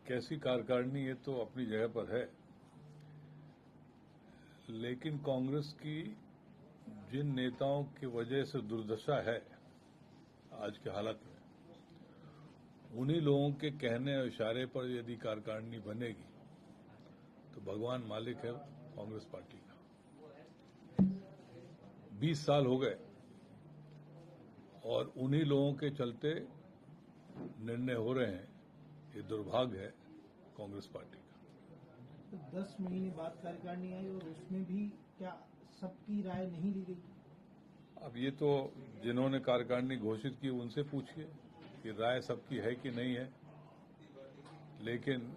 कैसी कार्यकारिणी ये तो अपनी जगह पर है, लेकिन कांग्रेस की जिन नेताओं की वजह से दुर्दशा है आज के हालत में, उन्हीं लोगों के कहने और इशारे पर यदि कार्यकारिणी बनेगी तो भगवान मालिक है कांग्रेस पार्टी का। 20 साल हो गए और उन्हीं लोगों के चलते निर्णय हो रहे हैं। ये दुर्भाग्य है कांग्रेस पार्टी का। तो 10 महीने बाद कार्यकारिणी आई और उसमें भी क्या सबकी राय नहीं ली गई? अब ये तो जिन्होंने कार्यकारिणी घोषित की उनसे पूछिए कि राय सबकी है कि नहीं है, लेकिन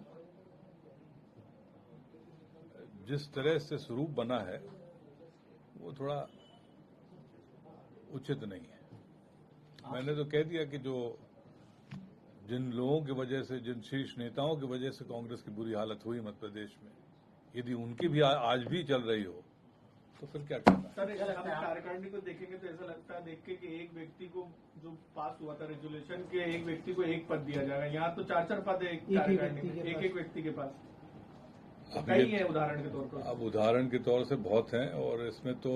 जिस तरह से स्वरूप बना है वो थोड़ा उचित नहीं है। मैंने तो कह दिया कि जिन लोगों की वजह से, जिन शीर्ष नेताओं की वजह से कांग्रेस की बुरी हालत हुई मध्य प्रदेश में, यदि उनकी भी आज भी चल रही हो तो फिर क्या करना। सर, हम कार्यकारिणी को देखेंगे तो ऐसा लगता है देख के कि एक व्यक्ति को जो पास हुआ था रेजोल्यूशन के, एक व्यक्ति को एक पद दिया जाएगा। यहाँ तो 4-4 पद है कार्यकारिणी में, एक व्यक्ति के पास। कई है उदाहरण के तौर पर। अब उदाहरण के तौर से बहुत हैं, और इसमें तो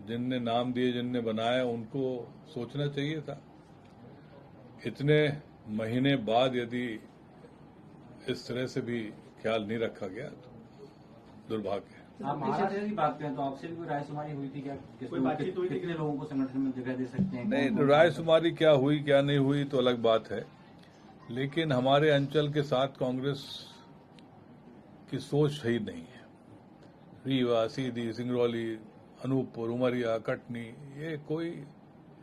जिनने नाम दिए, जिनने बनाया, उनको सोचना चाहिए था। इतने महीने बाद यदि इस तरह से भी ख्याल नहीं रखा गया तो दुर्भाग्य है। आप महाराष्ट्र की बात करें तो आपसे भी कोई रायशुमारी हुई थी क्या? कोई बातचीत हुई थी? कितने लोगों को संगठन में जगह दे सकते हैं? नहीं, रायशुमारी क्या हुई क्या नहीं हुई तो अलग बात है, लेकिन हमारे अंचल के साथ कांग्रेस की सोच सही नहीं है। रीवा, सीधी, सिंगरौली, अनूपपुर, उमरिया, कटनी, ये कोई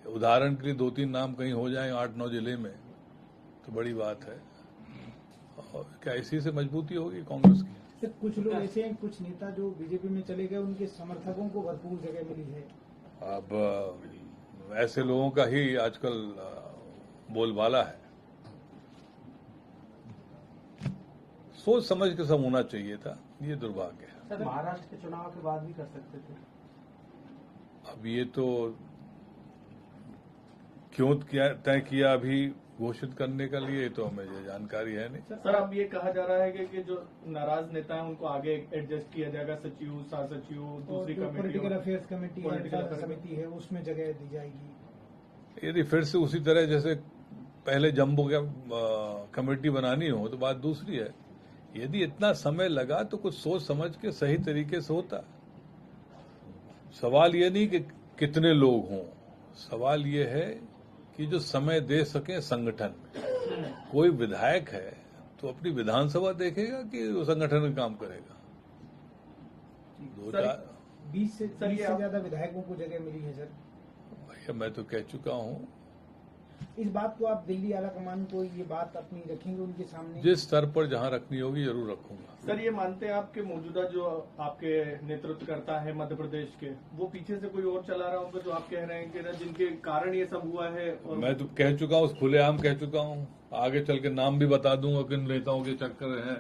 उदाहरण के लिए 2-3 नाम कहीं हो जाए 8-9 जिले में तो बड़ी बात है। और क्या इसी से मजबूती होगी कांग्रेस की? सर, कुछ लोग ऐसे हैं, कुछ नेता जो बीजेपी में चले गए, उनके समर्थकों को भरपूर जगह मिली है। अब ऐसे लोगों का ही आजकल बोलबाला है। सोच समझ के सब होना चाहिए था, ये दुर्भाग्य है। सर, महाराष्ट्र के चुनाव के बाद भी कर सकते थे। अब ये तो क्यों तय किया अभी घोषित करने के लिए, तो हमें ये जानकारी है नहीं। सर, अब ये कहा जा रहा है कि जो नाराज नेता हैं उनको आगे एडजस्ट किया जाएगा, सचिव, सह सचिव, दूसरी कमेटी, पॉलिटिकल अफेयर्स कमेटी समिति है, उसमें जगह दी जाएगी। यदि फिर से उसी तरह जैसे पहले जम्बो कमेटी बनानी हो तो बात दूसरी है। यदि इतना समय लगा तो कुछ सोच समझ के सही तरीके से होता। सवाल ये नहीं कि कितने लोग हों, सवाल ये है कि जो समय दे सके संगठन में। कोई विधायक है तो अपनी विधानसभा देखेगा कि वो संगठन में काम करेगा। 20 से ज्यादा विधायकों को जगह मिली है। सर भैया, मैं तो कह चुका हूं। इस बात को आप दिल्ली आलाकमान को ये बात अपनी रखेंगे उनके सामने? जिस स्तर पर जहां रखनी होगी जरूर रखूंगा। सर, ये मानते हैं आपके मौजूदा जो आपके नेतृत्व करता है मध्य प्रदेश के, वो पीछे से कोई और चला रहा होगा जो आप कह रहे हैं कि जिनके कारण ये सब हुआ है? और मैं तो कह चुका हूँ, खुलेआम कह चुका हूँ। आगे चल के नाम भी बता दूंगा किन नेताओं के चक्कर हैं।